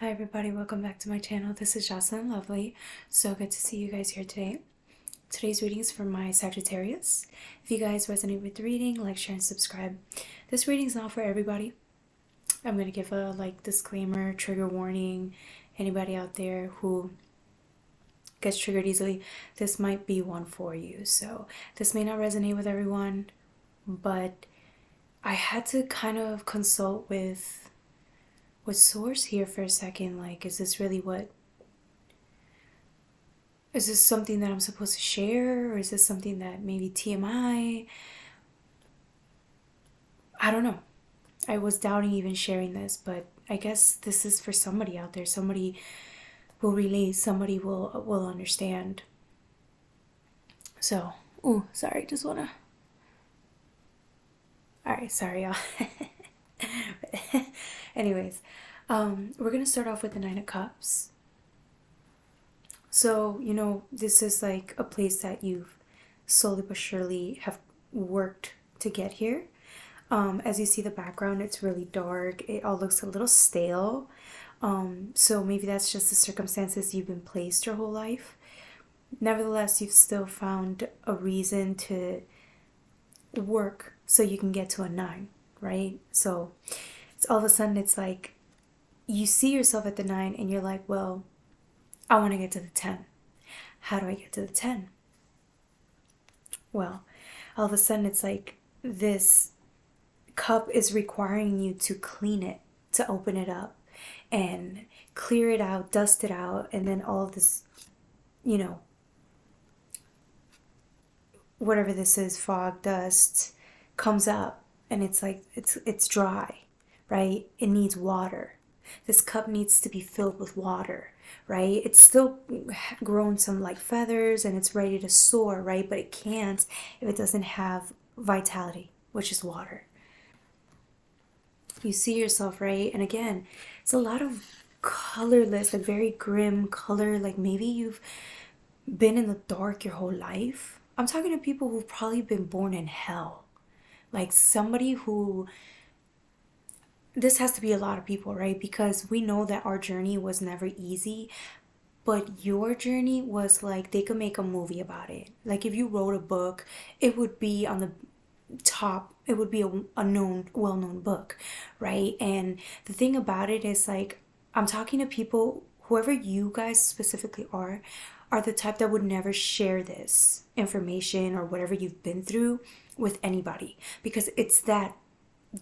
Hi everybody, welcome back to my channel. This is Jocelyn Lovely. So good to see you guys here today. Today's reading is for my Sagittarius. If you guys resonate with the reading, like, share, and subscribe. This reading is not for everybody. I'm going to give a disclaimer, trigger warning. Anybody out there who gets triggered easily, this might be one for you. So this may not resonate with everyone, but I had to kind of consult with source here for a second. Like, is this something that I'm supposed to share, or is this something that maybe TMI? I don't know. I was doubting even sharing this, but I guess this is for somebody out there. Somebody will relate, somebody will understand. So, sorry, just wanna. Alright, sorry y'all. Anyways, we're gonna start off with the Nine of Cups. So, this is like a place that you've slowly but surely have worked to get here. As you see the background, it's really dark. It all looks a little stale. So maybe that's just the circumstances you've been placed your whole life. Nevertheless, you've still found a reason to work so you can get to a 9, right? So it's all of a sudden it's like you see yourself at the 9 and you're like, well, I want to get to the 10. How do I get to the 10? Well, all of a sudden it's like this cup is requiring you to clean it, to open it up and clear it out, dust it out, and then all of this, whatever this is, fog, dust, comes up, and it's like it's dry, right? It needs water. This cup needs to be filled with water, right? It's still grown some like feathers and it's ready to soar, right? But it can't if it doesn't have vitality, which is water. You see yourself, right? And again, it's a lot of colorless, like very grim color. Like maybe you've been in the dark your whole life. I'm talking to people who've probably been born in hell. Like somebody who, this has to be a lot of people, right? Because we know that our journey was never easy, but your journey was like, they could make a movie about it. Like if you wrote a book, it would be on the top, it would be a known, well-known book, right? And the thing about it is, like, I'm talking to people, whoever you guys specifically are the type that would never share this information or whatever you've been through with anybody, because it's that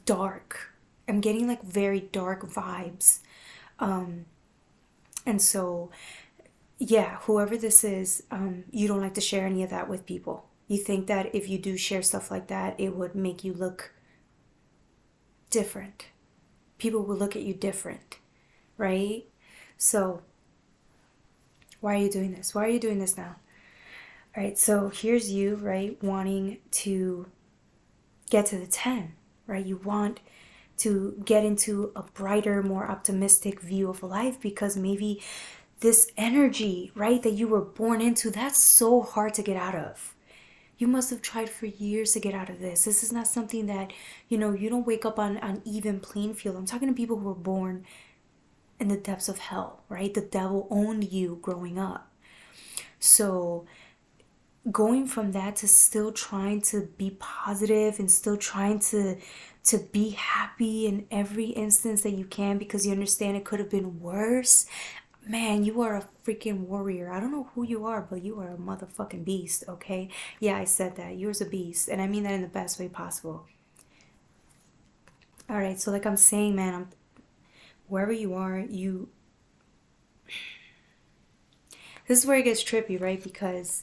dark. I'm getting like very dark vibes. And so yeah, whoever this is, you don't like to share any of that with people. You think that if you do share stuff like that, it would make you look different. People will look at you different, right? So why are you doing this? Why are you doing this now? All right, so here's you, right, wanting to get to the 10, right? You want to get into a brighter, more optimistic view of life, because maybe this energy, right, that you were born into, that's so hard to get out of. You must have tried for years to get out of this. This is not something that, you don't wake up on an even playing field. I'm talking to people who were born in the depths of hell, right? The devil owned you growing up. So going from that to still trying to be positive and still trying to be happy in every instance that you can, because you understand it could have been worse. Man, you are a freaking warrior. I don't know who you are, but you are a motherfucking beast, okay? Yeah, I said that. You're a beast, and I mean that in the best way possible. All right, so like I'm saying, man, wherever you are, this is where it gets trippy, right? Because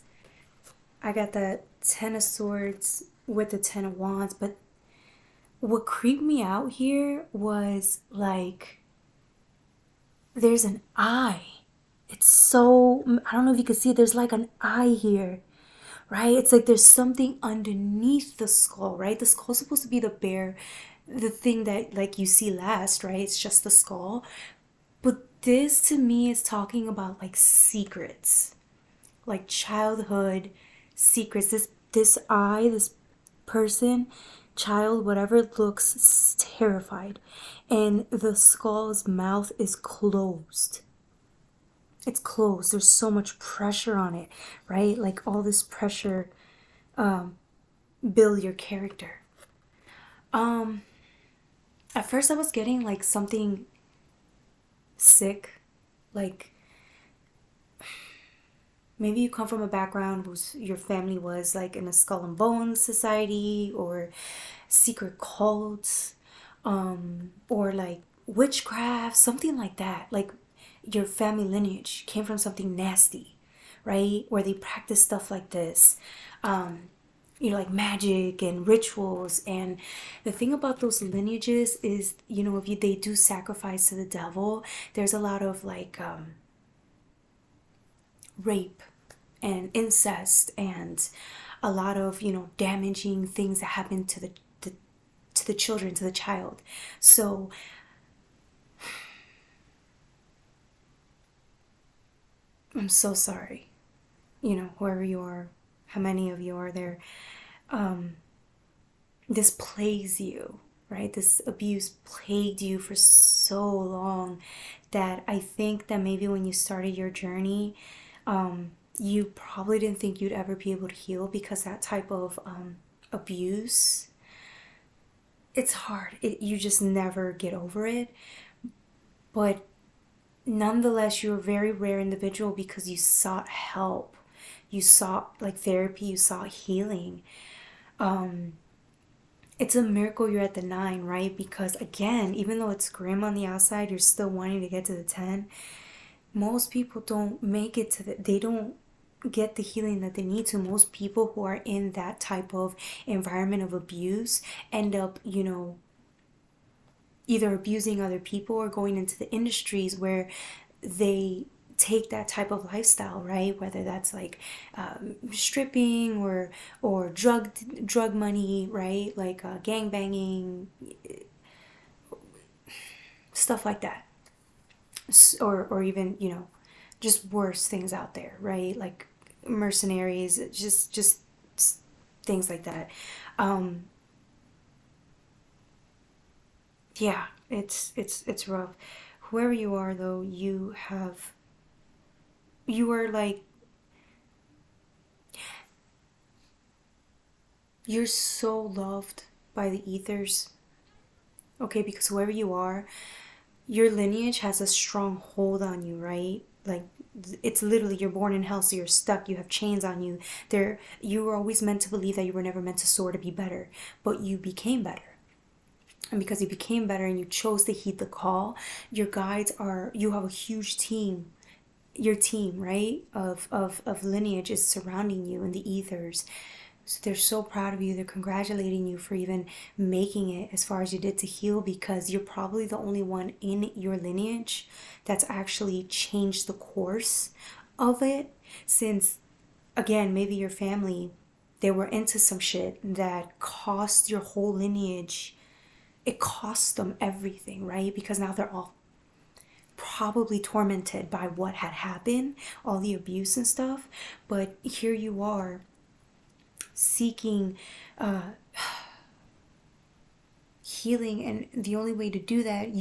I got that 10 of Swords with the 10 of Wands, but what creeped me out here was like, there's an eye. It's so, I don't know if you can see it, there's like an eye here, right? It's like there's something underneath the skull, right? The skull's supposed to be the thing that like you see last, right? It's just the skull. But this to me is talking about like secrets, like childhood secrets. This person child, whatever, looks terrified, and the skull's mouth is closed. It's closed. There's so much pressure on it, right? Like all this pressure build your character. At first I was getting like something sick, like maybe you come from a background where your family was like in a skull and bones society or secret cults, or like witchcraft, something like that. Like your family lineage came from something nasty, right? Where they practice stuff like this. Like magic and rituals. And the thing about those lineages is, if they do sacrifice to the devil, there's a lot of like rape and incest and a lot of damaging things that happen to the children, to the child. So I'm so sorry, whoever you are, how many of you are there. This plagues you, right? This abuse plagued you for so long that I think that maybe when you started your journey, you probably didn't think you'd ever be able to heal, because that type of abuse, it's hard. You just never get over it. But nonetheless, you're a very rare individual because you sought help. You sought like therapy, you sought healing. It's a miracle you're at the 9, right? Because again, even though it's grim on the outside, you're still wanting to get to the 10. Most people don't make it to they don't get the healing that they need to. Most people who are in that type of environment of abuse end up, either abusing other people or going into the industries where they take that type of lifestyle, right? Whether that's like stripping or drug money, right? Like gang banging, stuff like that, or even just worse things out there, right? Like mercenaries, just things like that. Yeah, it's rough. Whoever you are, though, you are like, you're so loved by the ethers, okay? Because whoever you are, your lineage has a strong hold on you, right? Like it's literally, you're born in hell, so you're stuck, you have chains on you. You were always meant to believe that you were never meant to soar to be better, but you became better. And because you became better and you chose to heed the call, your guides you have a huge team. Your team, right, of lineage is surrounding you in the ethers. So they're so proud of you. They're congratulating you for even making it as far as you did to heal, because you're probably the only one in your lineage that's actually changed the course of it. Since, again, maybe your family, they were into some shit that cost your whole lineage. It cost them everything, right? Because now they're all probably tormented by what had happened, all the abuse and stuff. But here you are seeking healing, and the only way to do that,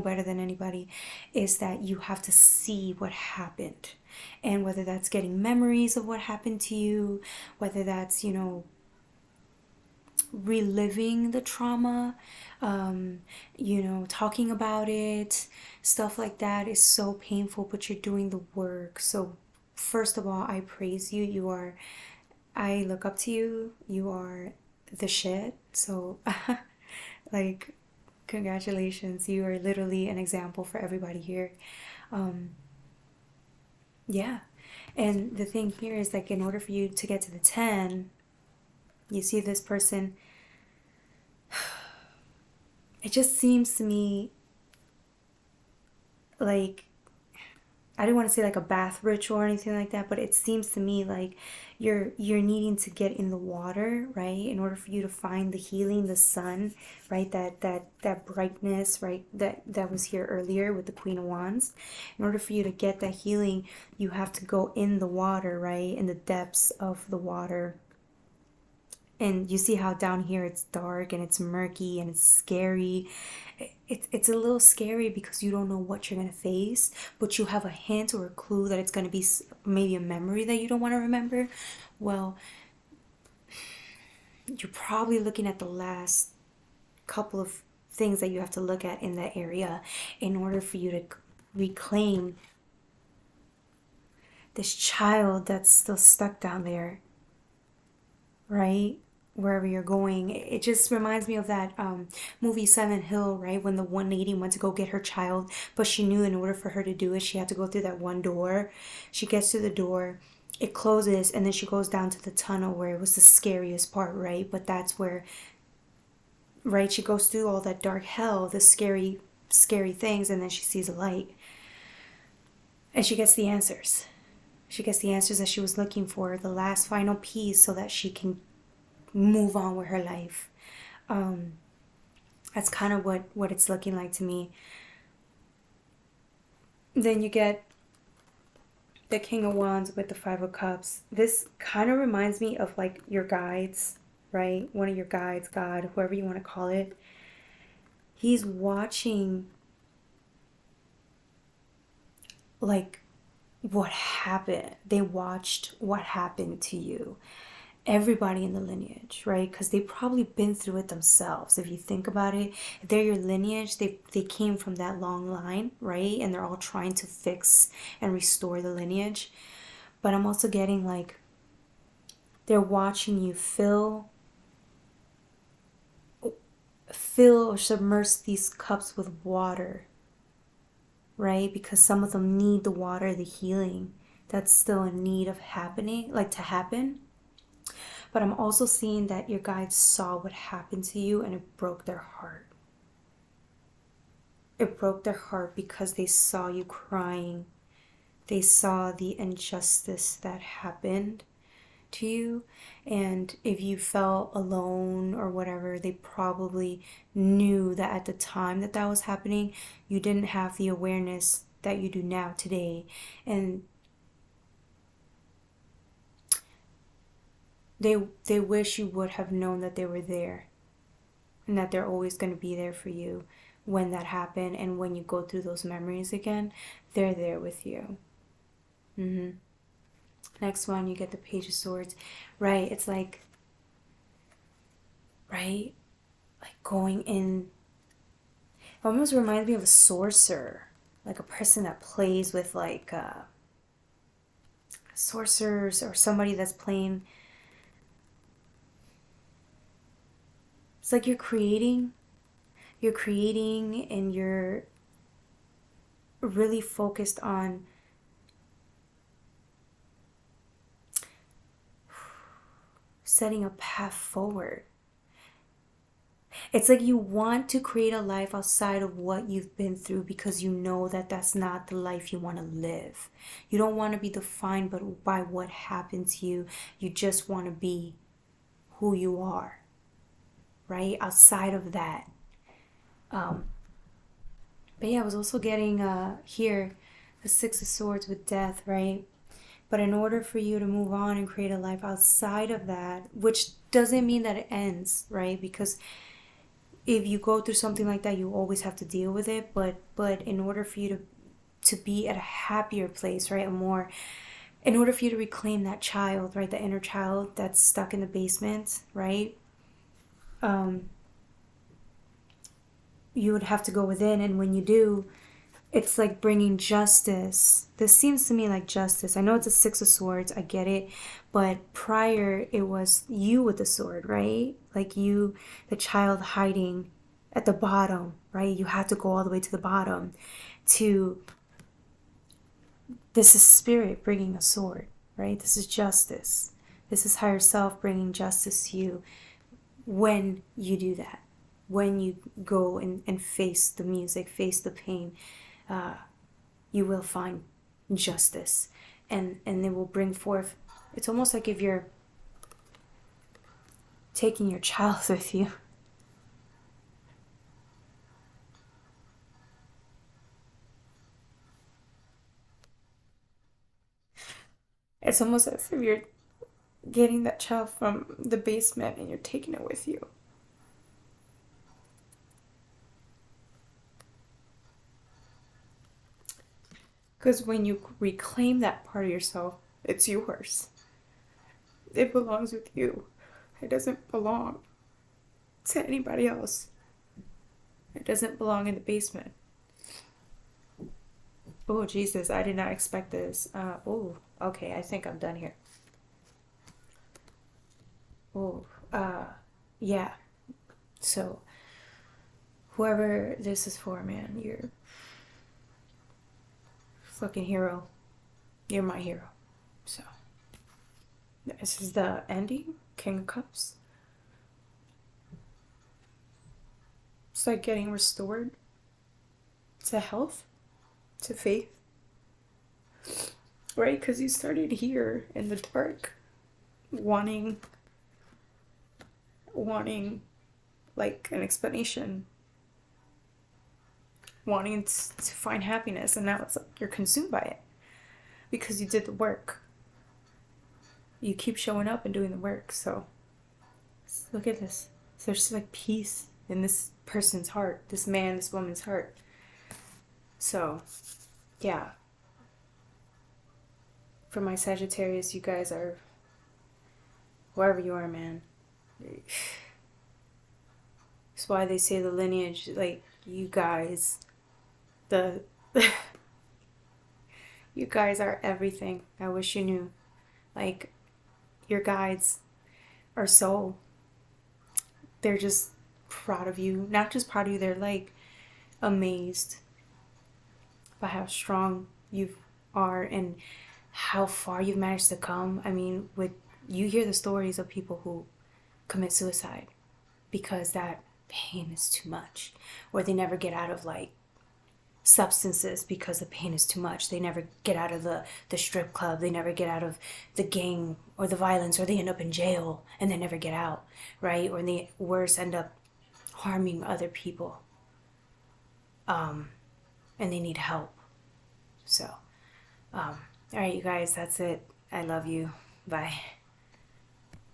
better than anybody, is that you have to see what happened. And whether that's getting memories of what happened to you, whether that's reliving the trauma, talking about it, stuff like that is so painful, but you're doing the work. So first of all, I praise you. I look up to you. You are the shit. So like, congratulations. You are literally an example for everybody here. Yeah. And the thing here is, like, in order for you to get to the 10, you see this person, it just seems to me like, I don't want to say like a bath ritual or anything like that, but it seems to me like you're needing to get in the water, right? In order for you to find the healing, the sun, right? That brightness, right? That was here earlier with the Queen of Wands. In order for you to get that healing, you have to go in the water, right? In the depths of the water. And you see how down here it's dark and it's murky and it's scary. It's a little scary because you don't know what you're going to face, but you have a hint or a clue that it's going to be maybe a memory that you don't want to remember. Well, you're probably looking at the last couple of things that you have to look at in that area in order for you to reclaim this child that's still stuck down there, right? Wherever you're going. It just reminds me of that movie Silent Hill, right? When the one lady went to go get her child, but she knew in order for her to do it, she had to go through that one door. She gets to the door, it closes, and then she goes down to the tunnel where it was the scariest part, right? But that's where, right, she goes through all that dark hell, the scary, scary things, and then she sees a light. And she gets the answers. She gets the answers that she was looking for, the last final piece so that she can move on with her life. That's kind of what it's looking like to me. Then you get the King of Wands with the Five of Cups. This kind of reminds me of like your guides, right? One of your guides, God, whoever you want to call it. He's watching like what happened. They watched what happened to you. Everybody in the lineage, right? Because they've probably been through it themselves. If you think about it, if they're your lineage, they came from that long line, right? And they're all trying to fix and restore the lineage. But I'm also getting like they're watching you fill or submerge these cups with water, right? Because some of them need the water, the healing that's still in need of happening, like to happen. But I'm also seeing that your guides saw what happened to you and it broke their heart. It broke their heart because they saw you crying. They saw the injustice that happened to you. And if you felt alone or whatever, they probably knew that at the time that that was happening, you didn't have the awareness that you do now today. And they wish you would have known that they were there and that they're always going to be there for you when that happened, and when you go through those memories again, they're there with you. Next one, you get the Page of Swords, right? It's like, right? Like going in, it almost reminds me of a sorcerer, like a person that plays with like sorcerers or somebody that's playing. It's like you're creating and you're really focused on setting a path forward. It's like you want to create a life outside of what you've been through because you know that that's not the life you want to live. You don't want to be defined by what happened to you. You just want to be who you are, right? Outside of that. But yeah, I was also getting here the Six of Swords with death, right? But in order for you to move on and create a life outside of that, which doesn't mean that it ends, right? Because if you go through something like that, you always have to deal with it. But in order for you to be at a happier place, right? In order for you to reclaim that child, right? The inner child that's stuck in the basement, right? You would have to go within, and when you do, it's like bringing justice. This seems to me like justice. I know it's a Six of Swords, I get it, but prior it was you with the sword, right? Like you, the child hiding at the bottom, right? You had to go all the way to the bottom to, this is spirit bringing a sword, right? This is justice. This is higher self bringing justice to you when you do that. When you go and face the music, face the pain, you will find justice, and it will bring forth. It's almost like if you're taking your child with you. It's almost as if you're getting that child from the basement and you're taking it with you. Because when you reclaim that part of yourself, it's yours. It belongs with you. It doesn't belong to anybody else. It doesn't belong in the basement. Oh, Jesus, I did not expect this. Oh, okay, I think I'm done here. Oh, yeah. So, whoever this is for, man, you're fucking hero. You're my hero. So, this is the ending. King of Cups. It's like getting restored to health, to faith. Right? Because you started here in the dark, wanting like an explanation, wanting to find happiness, and now it's like you're consumed by it because you did the work. You keep showing up and doing the work. So look at this. So there's like peace in this person's heart, this man, this woman's heart. So yeah, for my Sagittarius, you guys are, wherever you are, man, that's why they say the lineage, like, you guys, you guys are everything. I wish you knew. Like, your guides are so, they're just proud of you. Not just proud of you, they're like amazed by how strong you are and how far you've managed to come. I mean, you hear the stories of people who commit suicide because that pain is too much, or they never get out of like substances because the pain is too much. They never get out of the strip club, they never get out of the gang or the violence, or they end up in jail and they never get out, right? Or the worse, end up harming other people, and they need help. So all right, you guys, that's it. I love you. Bye.